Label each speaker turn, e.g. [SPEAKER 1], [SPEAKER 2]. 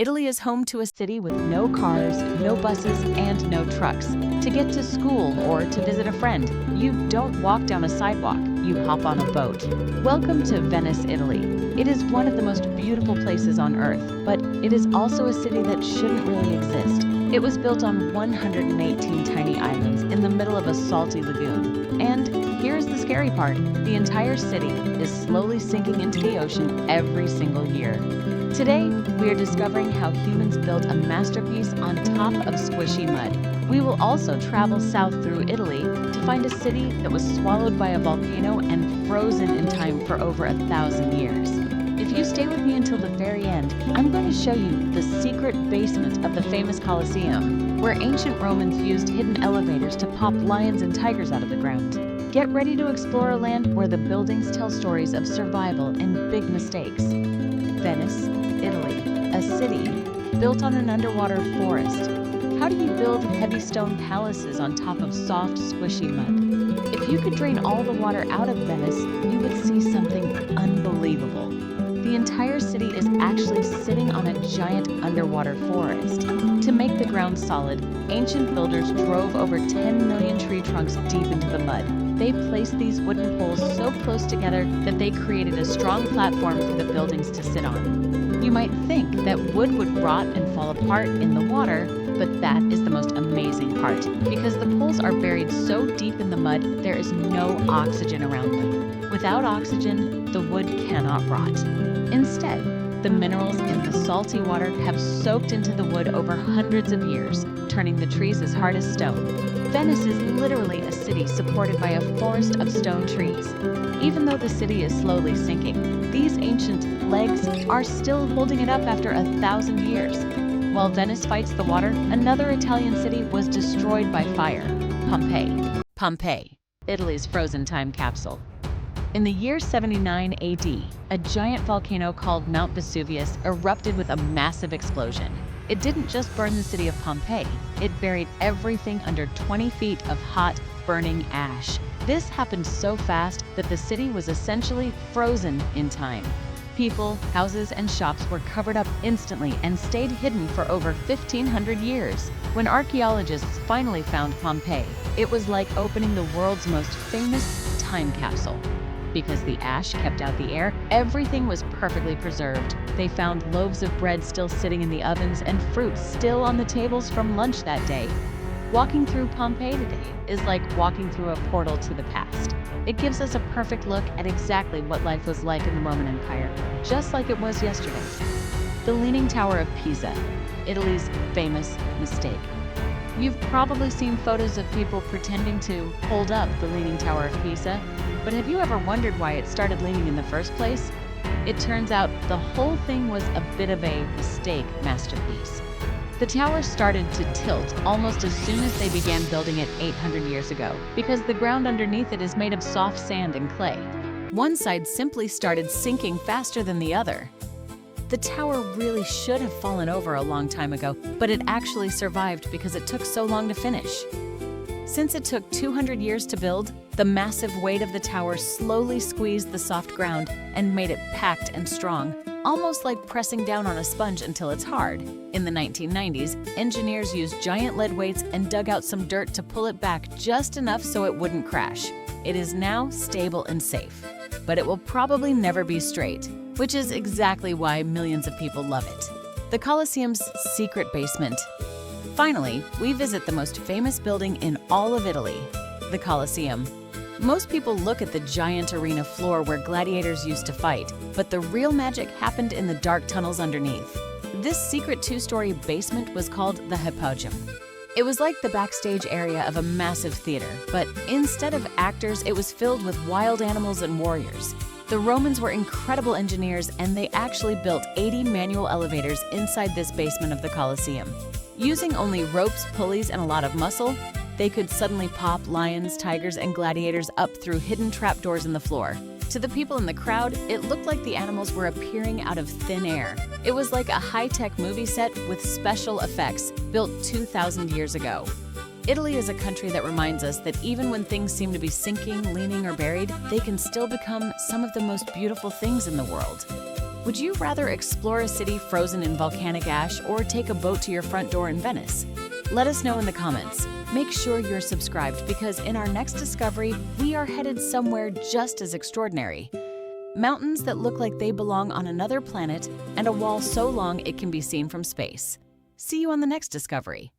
[SPEAKER 1] Italy is home to a city with no cars, no buses, and no trucks. To get to school or to visit a friend, you don't walk down a sidewalk, you hop on a boat. Welcome to Venice, Italy. It is one of the most beautiful places on earth, but it is also a city that shouldn't really exist. It was built on 118 tiny islands in the middle of a salty lagoon. And here's the scary part. The entire city is slowly sinking into the ocean every single year. Today, we are discovering how humans built a masterpiece on top of squishy mud. We will also travel south through Italy to find a city that was swallowed by a volcano and frozen in time for over 1,000 years. If you stay with me until the very end, I'm going to show you the secret basement of the famous Colosseum, where ancient Romans used hidden elevators to pop lions and tigers out of the ground. Get ready to explore a land where the buildings tell stories of survival and big mistakes. Venice, Italy, a city built on an underwater forest. How do you build heavy stone palaces on top of soft, squishy mud? If you could drain all the water out of Venice, you would see something unbelievable. The entire city is actually sitting on a giant underwater forest. To make the ground solid, ancient builders drove over 10 million tree trunks deep into the mud. They placed these wooden poles so close together that they created a strong platform for the buildings to sit on. You might think that wood would rot and fall apart in the water, but that is the most amazing part. Because the poles are buried so deep in the mud, there is no oxygen around them. Without oxygen, the wood cannot rot. Instead, the minerals in the salty water have soaked into the wood over hundreds of years, turning the trees as hard as stone. Venice is literally a city supported by a forest of stone trees. Even though the city is slowly sinking, these ancient legs are still holding it up after 1,000 years. While Venice fights the water, another Italian city was destroyed by fire, Pompeii. Pompeii, Italy's frozen time capsule. In the year 79 AD, a giant volcano called Mount Vesuvius erupted with a massive explosion. It didn't just burn the city of Pompeii, it buried everything under 20 feet of hot, burning ash. This happened so fast that the city was essentially frozen in time. People, houses, and shops were covered up instantly and stayed hidden for over 1,500 years. When archaeologists finally found Pompeii, it was like opening the world's most famous time capsule. Because the ash kept out the air, everything was perfectly preserved. They found loaves of bread still sitting in the ovens and fruit still on the tables from lunch that day. Walking through Pompeii today is like walking through a portal to the past. It gives us a perfect look at exactly what life was like in the Roman Empire, just like it was yesterday. The Leaning Tower of Pisa, Italy's famous mistake. You've probably seen photos of people pretending to hold up the Leaning Tower of Pisa, but have you ever wondered why it started leaning in the first place? It turns out the whole thing was a bit of a mistake masterpiece. The tower started to tilt almost as soon as they began building it 800 years ago, because the ground underneath it is made of soft sand and clay. One side simply started sinking faster than the other. The tower really should have fallen over a long time ago, but it actually survived because it took so long to finish. Since it took 200 years to build, the massive weight of the tower slowly squeezed the soft ground and made it packed and strong, almost like pressing down on a sponge until it's hard. In the 1990s, engineers used giant lead weights and dug out some dirt to pull it back just enough so it wouldn't crash. It is now stable and safe, but it will probably never be straight, which is exactly why millions of people love it. The Colosseum's secret basement. Finally, we visit the most famous building in all of Italy, the Colosseum. Most people look at the giant arena floor where gladiators used to fight, but the real magic happened in the dark tunnels underneath. This secret two-story basement was called the Hippodrome. It was like the backstage area of a massive theater, but instead of actors, it was filled with wild animals and warriors. The Romans were incredible engineers, and they actually built 80 manual elevators inside this basement of the Colosseum. Using only ropes, pulleys, and a lot of muscle, they could suddenly pop lions, tigers, and gladiators up through hidden trapdoors in the floor. To the people in the crowd, it looked like the animals were appearing out of thin air. It was like a high-tech movie set with special effects built 2,000 years ago. Italy is a country that reminds us that even when things seem to be sinking, leaning, or buried, they can still become some of the most beautiful things in the world. Would you rather explore a city frozen in volcanic ash or take a boat to your front door in Venice? Let us know in the comments. Make sure you're subscribed because in our next discovery, we are headed somewhere just as extraordinary. Mountains that look like they belong on another planet and a wall so long it can be seen from space. See you on the next discovery.